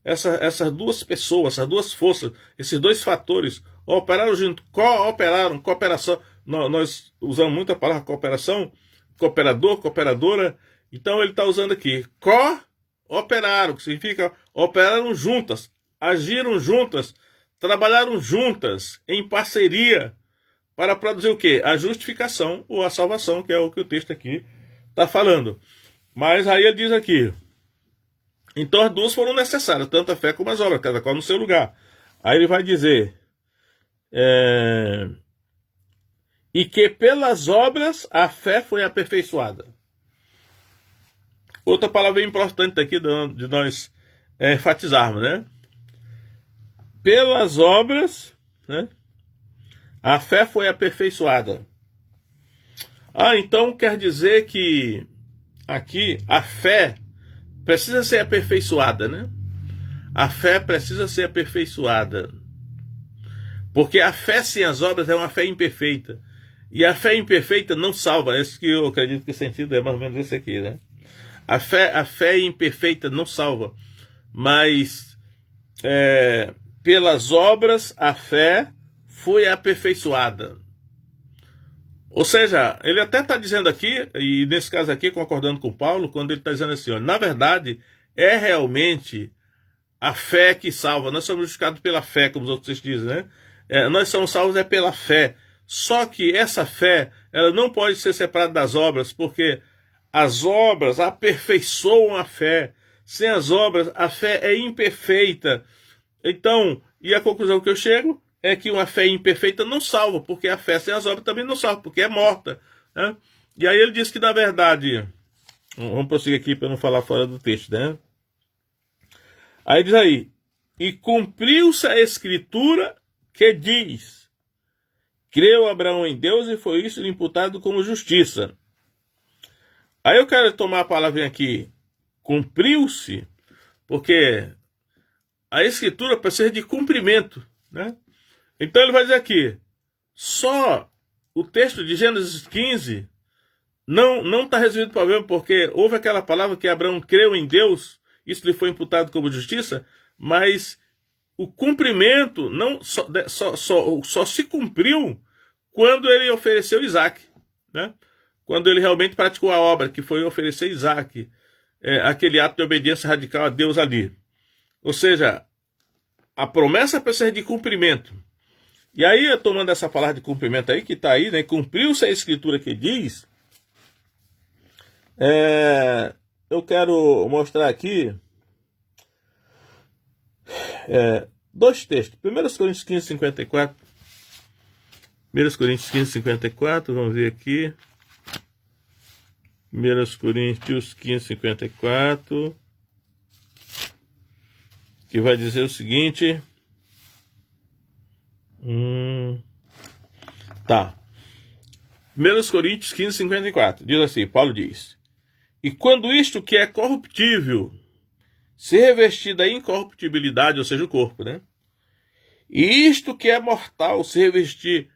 Speaker 1: essas duas pessoas, essas duas forças, esses dois fatores operaram juntos, cooperaram, cooperação. Nós usamos muito a palavra cooperação, cooperador, cooperadora. Então ele está usando aqui cooperaram, que significa operaram juntas, agiram juntas, trabalharam juntas, em parceria, para produzir o quê? A justificação ou a salvação, que é o que o texto aqui está falando. Mas aí ele diz aqui: então as duas foram necessárias, tanto a fé como as obras, cada qual no seu lugar. Aí ele vai dizer: e que pelas obras a fé foi aperfeiçoada. Outra palavra importante aqui de nós enfatizarmos, né? Pelas obras, né, a fé foi aperfeiçoada. Então quer dizer que aqui a fé precisa ser aperfeiçoada, né? A fé precisa ser aperfeiçoada. Porque a fé sem as obras é uma fé imperfeita. E a fé imperfeita não salva. Esse que eu acredito que o sentido é mais ou menos esse aqui, né? A fé imperfeita não salva. Mas pelas obras a fé foi aperfeiçoada. Ou seja, ele até está dizendo aqui, e nesse caso aqui, concordando com Paulo, quando ele está dizendo assim, ó, na verdade, é realmente a fé que salva. Nós somos justificados pela fé, como os outros dizem, né? Nós somos salvos pela fé. Só que essa fé, ela não pode ser separada das obras, porque as obras aperfeiçoam a fé. Sem as obras, a fé é imperfeita. Então, e a conclusão que eu chego é que uma fé imperfeita não salva, porque a fé sem as obras também não salva, porque é morta, né? E aí ele diz que, na verdade, vamos prosseguir aqui para não falar fora do texto, né? Aí diz aí, e cumpriu-se a escritura que diz, creu Abraão em Deus e foi isso imputado como justiça. Aí eu quero tomar a palavrinha aqui, cumpriu-se, porque a escritura precisa de cumprimento, né? Então ele vai dizer aqui, só o texto de Gênesis 15 não está resolvido o problema, porque houve aquela palavra que Abraão creu em Deus, isso lhe foi imputado como justiça, mas o cumprimento só se cumpriu quando ele ofereceu Isaac, né? Quando ele realmente praticou a obra, que foi oferecer Isaac, aquele ato de obediência radical a Deus ali. Ou seja, a promessa precisa de cumprimento. E aí, tomando essa palavra de cumprimento aí, que está aí, né? Cumpriu-se a escritura que diz, eu quero mostrar aqui dois textos. 1 Coríntios 15, 54. 1 Coríntios 15, 54, vamos ver aqui. 1 Coríntios 15, 54. Que vai dizer o seguinte. Tá. 1 Coríntios 15, 54. Diz assim, Paulo diz, e quando isto que é corruptível se revestir da incorruptibilidade, ou seja, o corpo, né? E isto que é mortal se revestir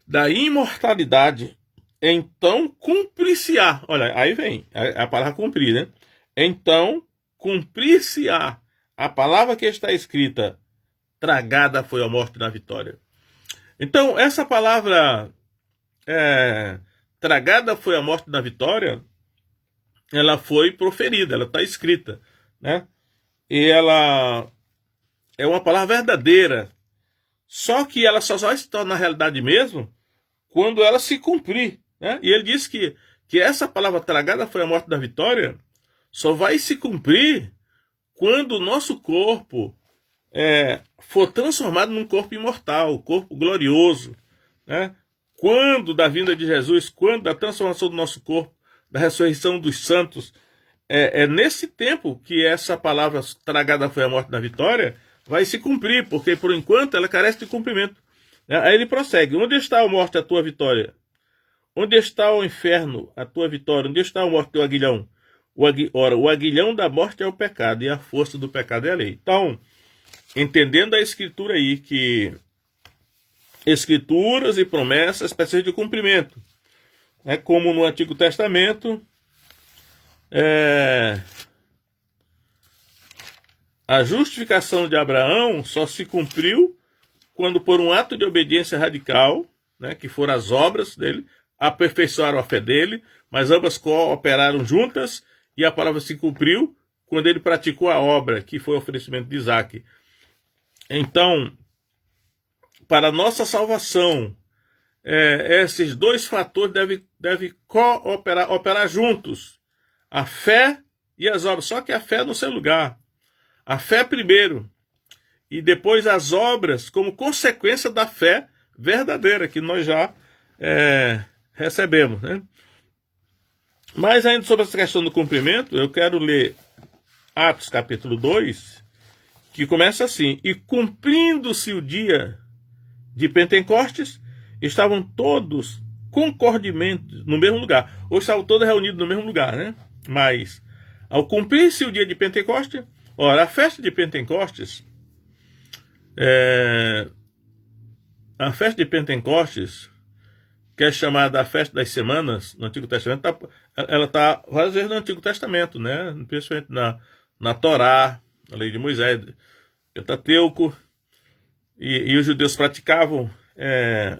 Speaker 1: da imortalidade, então cumprir-se-á. Olha, aí vem a palavra cumprir, né? Então cumprir-se-á a palavra que está escrita, tragada foi a morte na vitória. Então, essa palavra tragada foi a morte na vitória, ela foi proferida, ela está escrita, né? E ela é uma palavra verdadeira, só que ela só vai se tornar realidade mesmo quando ela se cumprir, né? E ele diz que essa palavra tragada foi a morte da vitória só vai se cumprir quando o nosso corpo for transformado num corpo imortal, corpo glorioso, né? Quando da vinda de Jesus, quando da transformação do nosso corpo, da ressurreição dos santos, nesse tempo que essa palavra tragada foi a morte da vitória vai se cumprir, porque por enquanto ela carece de cumprimento. Aí ele prossegue, onde está a morte, a tua vitória? Onde está o inferno, a tua vitória? Onde está a morte, teu aguilhão? Ora, o aguilhão da morte é o pecado, e a força do pecado é a lei. Então, entendendo a escritura aí, que escrituras e promessas precisam de cumprimento. Como no Antigo Testamento, a justificação de Abraão só se cumpriu quando, por um ato de obediência radical, né, que foram as obras dele, aperfeiçoaram a fé dele, mas ambas cooperaram juntas, e a palavra se cumpriu quando ele praticou a obra, que foi o oferecimento de Isaac. Então, para a nossa salvação, esses dois fatores devem operar juntos. A fé e as obras. Só que a fé no seu lugar. A fé primeiro. E depois as obras como consequência da fé verdadeira que nós já recebemos, né? Mas ainda sobre essa questão do cumprimento, eu quero ler Atos capítulo 2, que começa assim, e cumprindo-se o dia de Pentecostes, estavam todos concordemente no mesmo lugar, ou estavam todos reunidos no mesmo lugar, né? Mas, ao cumprir-se o dia de Pentecostes, ora, a festa de Pentecostes, que é chamada a festa das semanas no Antigo Testamento, ela está várias vezes no Antigo Testamento, né? Principalmente na Torá, na lei de Moisés, Pentateuco, e os judeus praticavam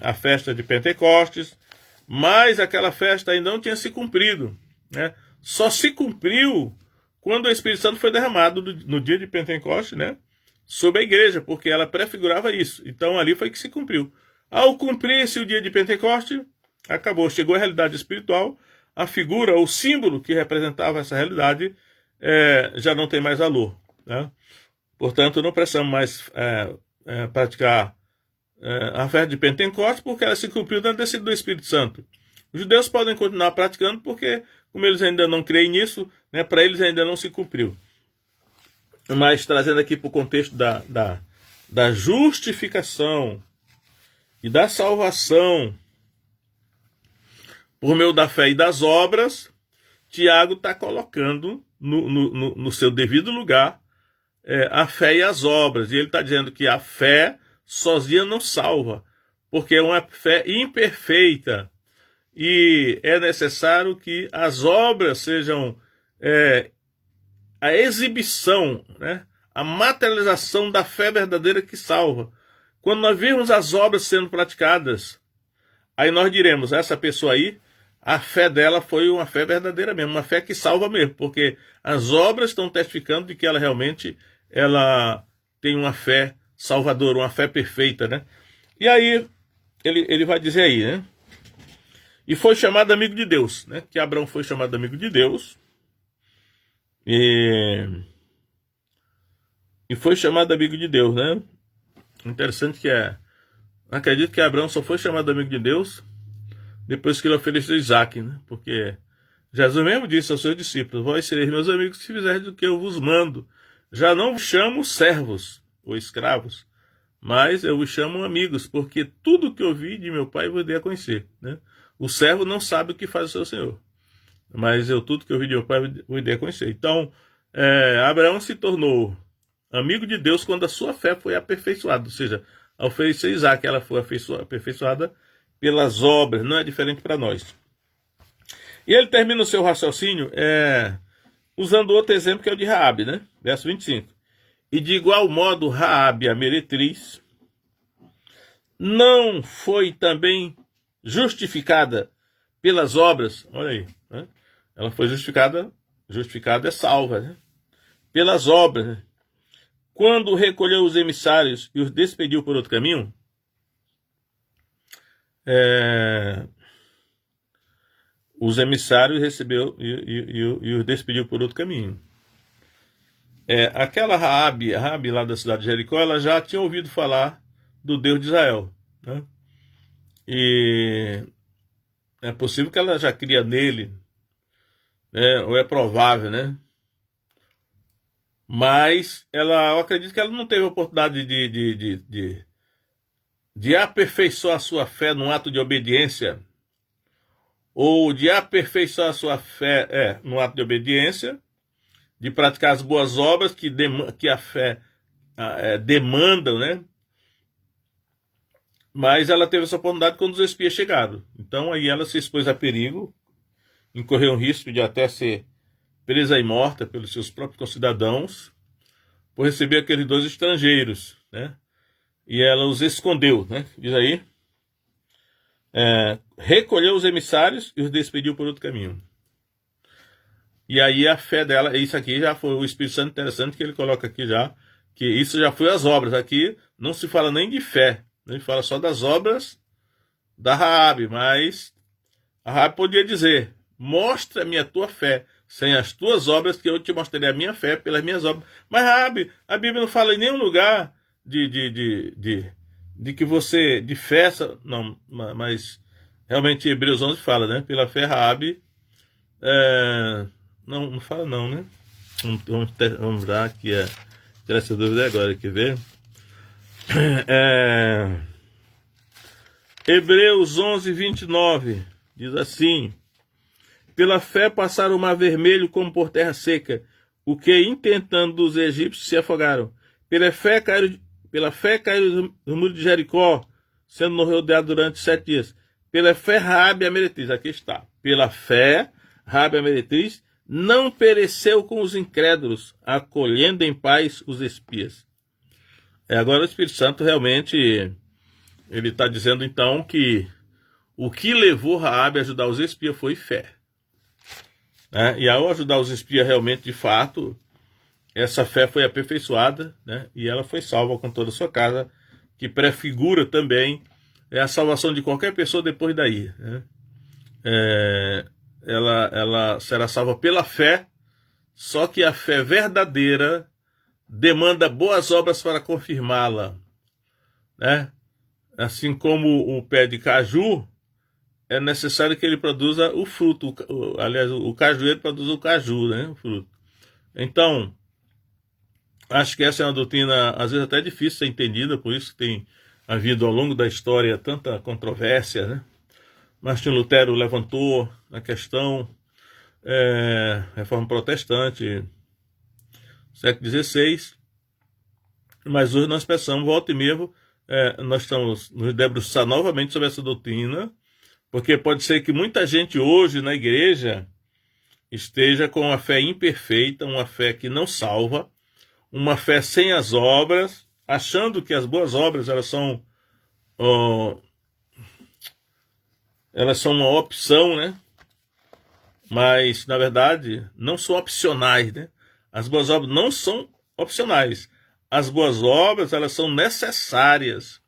Speaker 1: a festa de Pentecostes, mas aquela festa ainda não tinha se cumprido, né? Só se cumpriu quando o Espírito Santo foi derramado no dia de Pentecostes, né? Sobre a igreja, porque ela prefigurava isso. Então ali foi que se cumpriu. Ao cumprir-se o dia de Pentecostes, acabou, chegou a realidade espiritual, a figura, o símbolo que representava essa realidade já não tem mais valor, né? Portanto, não precisamos mais praticar a festa de Pentecostes, porque ela se cumpriu na descida do Espírito Santo. Os judeus podem continuar praticando, porque, como eles ainda não creem nisso, né, para eles ainda não se cumpriu. Mas trazendo aqui para o contexto da justificação e da salvação por meio da fé e das obras, Tiago está colocando no seu devido lugar a fé e as obras. E ele está dizendo que a fé sozinha não salva, porque é uma fé imperfeita. E é necessário que as obras sejam a exibição, né, a materialização da fé verdadeira que salva. Quando nós virmos as obras sendo praticadas, aí nós diremos, essa pessoa aí, a fé dela foi uma fé verdadeira mesmo, uma fé que salva mesmo, porque as obras estão testificando de que ela realmente tem uma fé salvadora, uma fé perfeita, né? E aí, ele vai dizer aí, né? E foi chamado amigo de Deus, né? Que Abraão foi chamado amigo de Deus. E foi chamado amigo de Deus, né? Interessante que acredito que Abraão só foi chamado amigo de Deus depois que ele ofereceu Isaac, né? Porque Jesus mesmo disse aos seus discípulos: vós sereis meus amigos se fizerdes o que eu vos mando. Já não vos chamo servos ou escravos, mas eu vos chamo amigos, porque tudo que eu vi de meu Pai vos dei a conhecer, né? O servo não sabe o que faz o seu senhor, mas tudo que eu vi de meu Pai vos dei a conhecer. Então, Abraão se tornou amigo de Deus quando a sua fé foi aperfeiçoada, ou seja, ao oferecer Isaac, ela foi aperfeiçoada pelas obras. Não é diferente para nós. E ele termina o seu raciocínio usando outro exemplo, que é o de Raabe, né? Verso 25. E de igual modo, Raabe, a meretriz, não foi também justificada pelas obras. Olha aí, né? Ela foi justificada é salva, né? Pelas obras, né? Quando recolheu os emissários e os despediu por outro caminho, os emissários recebeu e os despediu por outro caminho. Aquela Raabe lá da cidade de Jericó, ela já tinha ouvido falar do Deus de Israel, né? E é possível que ela já cria nele, né? Ou é provável, né? Mas eu acredito que ela não teve a oportunidade de aperfeiçoar a sua fé num ato de obediência, ou de aperfeiçoar a sua fé no ato de obediência, de praticar as boas obras que a fé demandam, né? Mas ela teve essa oportunidade quando os espias chegaram. Então aí ela se expôs a perigo, incorreu um risco de até ser presa e morta pelos seus próprios concidadãos, por receber aqueles 2 estrangeiros, né? E ela os escondeu, né? Diz aí, recolheu os emissários e os despediu por outro caminho. E aí a fé dela, isso aqui já foi o Espírito Santo interessante que ele coloca aqui já, que isso já foi as obras. Aqui não se fala nem de fé, ele fala só das obras da Raabe, mas a Raabe podia dizer: mostra-me a tua fé, sem as tuas obras, que eu te mostrarei a minha fé pelas minhas obras. Mas Raabe, a Bíblia não fala em nenhum lugar de que você, de fé, não, mas realmente Hebreus 11 fala, né? Pela fé Raabe, não fala não, né? Vamos dar aqui tirar essa dúvida agora, quer ver? Hebreus 11, 29 diz assim: pela fé passaram o mar vermelho como por terra seca, o que intentando os egípcios se afogaram. Pela fé caíram no muro de Jericó, sendo rodeado durante 7 dias. Pela fé Raabe a meretriz, aqui está. Pela fé Raabe a meretriz não pereceu com os incrédulos, acolhendo em paz os espias. Agora o Espírito Santo realmente, ele está dizendo então que o que levou Raabe a ajudar os espias foi fé. Né? E ao ajudar os espias realmente, de fato, essa fé foi aperfeiçoada, né? E ela foi salva com toda a sua casa, que prefigura também a salvação de qualquer pessoa depois daí. Né? Ela será salva pela fé, só que a fé verdadeira demanda boas obras para confirmá-la. Né? Assim como o pé de caju, é necessário que ele produza o fruto. Aliás, o cajueiro produz o caju, né? O fruto. Então, acho que essa é uma doutrina, às vezes até difícil de ser entendida, por isso que tem havido ao longo da história tanta controvérsia, né? Martinho Lutero levantou a questão, Reforma Protestante, século XVI, mas hoje nós pensamos, volta e meia, nós estamos nos debruçar novamente sobre essa doutrina, porque pode ser que muita gente hoje na igreja esteja com uma fé imperfeita, uma fé que não salva, uma fé sem as obras, achando que as boas obras elas são uma opção, né? Mas na verdade não são opcionais, né? As boas obras não são opcionais. As boas obras elas são necessárias,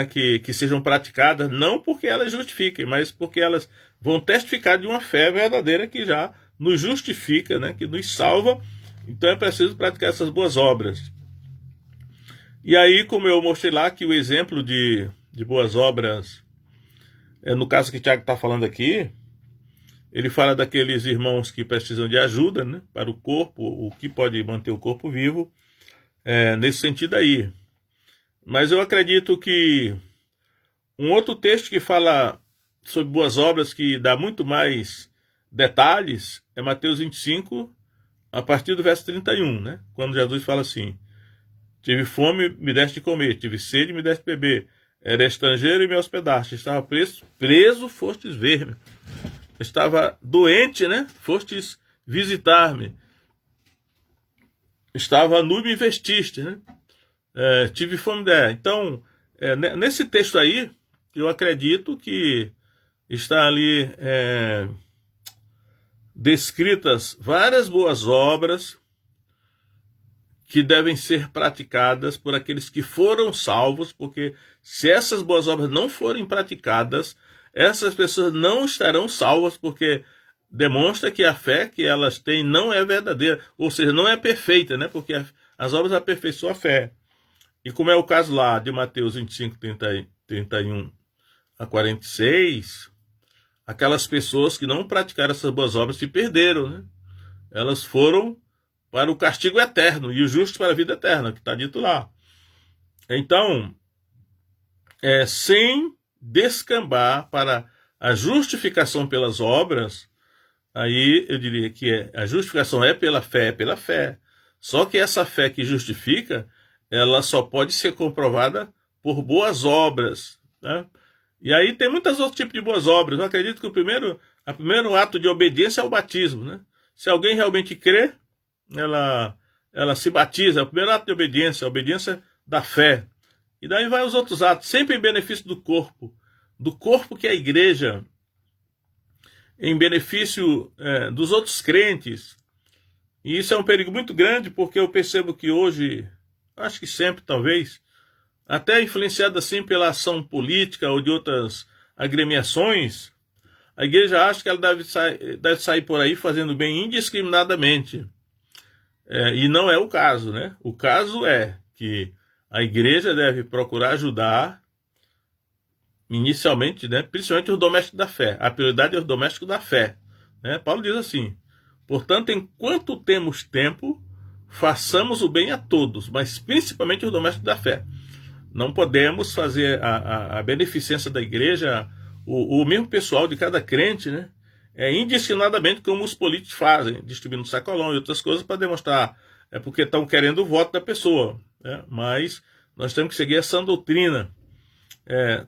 Speaker 1: que sejam praticadas, não porque elas justifiquem, mas porque elas vão testificar de uma fé verdadeira que já nos justifica, né? Que nos salva. Então é preciso praticar essas boas obras. E aí, como eu mostrei lá, que o exemplo de boas obras, no caso que o Tiago está falando aqui, ele fala daqueles irmãos que precisam de ajuda, né, para o corpo, o que pode manter o corpo vivo, nesse sentido aí. Mas eu acredito que um outro texto que fala sobre boas obras, que dá muito mais detalhes, é Mateus 25, a partir do verso 31, né? Quando Jesus fala assim: tive fome, me deste de comer, tive sede, me deste de beber, era estrangeiro e me hospedaste, estava preso, fostes ver-me, estava doente, né? Fostes visitar-me, estava nu e me vestiste, né? Tive fome dela. Então, nesse texto aí, eu acredito que está ali descritas várias boas obras que devem ser praticadas por aqueles que foram salvos, porque se essas boas obras não forem praticadas, essas pessoas não estarão salvas, porque demonstra que a fé que elas têm não é verdadeira, ou seja, não é perfeita, né? Porque as obras aperfeiçoam a fé. E como é o caso lá de Mateus 25, 31 a 46, aquelas pessoas que não praticaram essas boas obras se perderam, né? Elas foram para o castigo eterno e o justo para a vida eterna, que está dito lá. Então, sem descambar para a justificação pelas obras, aí eu diria que a justificação é pela fé. Só que essa fé que justifica, ela só pode ser comprovada por boas obras, né? E aí tem muitos outros tipos de boas obras. Eu acredito que o primeiro ato de obediência é o batismo, né? Se alguém realmente crê, ela se batiza. É o primeiro ato de obediência, a obediência da fé. E daí vai os outros atos, sempre em benefício do corpo que é a igreja, em benefício dos outros crentes. E isso é um perigo muito grande, porque eu percebo que hoje, acho que sempre talvez, até influenciada assim pela ação política ou de outras agremiações, a igreja acha que ela deve sair por aí fazendo bem indiscriminadamente. E não é o caso, né? O caso é que a igreja deve procurar ajudar, inicialmente, né, principalmente os domésticos da fé. A prioridade é os domésticos da fé, né? Paulo diz assim: portanto, enquanto temos tempo, façamos o bem a todos, mas principalmente os domésticos da fé. Não podemos fazer a beneficência da igreja, o mesmo pessoal de cada crente, né, indiscriminadamente como os políticos fazem, distribuindo sacolão e outras coisas para demonstrar, porque estão querendo o voto da pessoa, né? Mas nós temos que seguir essa doutrina,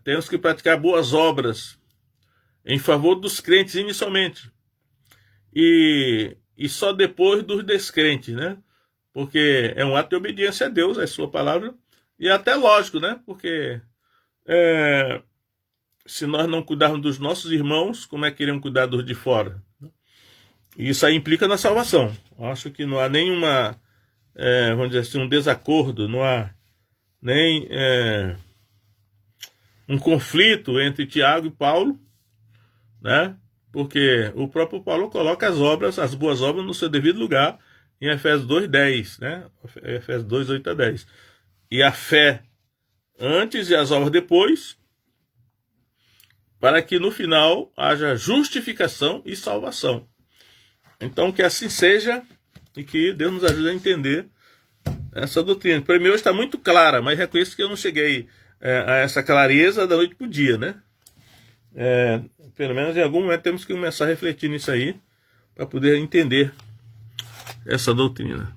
Speaker 1: temos que praticar boas obras em favor dos crentes inicialmente, e só depois dos descrentes, né? porque é um ato de obediência a Deus, a sua palavra, e é até lógico, né? Porque se nós não cuidarmos dos nossos irmãos, como é que iremos cuidar dos de fora? E isso aí implica na salvação. Acho que não há nenhuma, vamos dizer assim, um desacordo, não há nem um conflito entre Tiago e Paulo, né? Porque o próprio Paulo coloca as boas obras no seu devido lugar em Efésios 2:10, né? Efésios 2:8-10. E a fé antes e as obras depois, para que no final haja justificação e salvação. Então que assim seja e que Deus nos ajude a entender essa doutrina. Para mim hoje está muito clara, mas reconheço que eu não cheguei a essa clareza da noite para o dia, né? Pelo menos em algum momento temos que começar a refletir nisso aí para poder entender essa doutrina.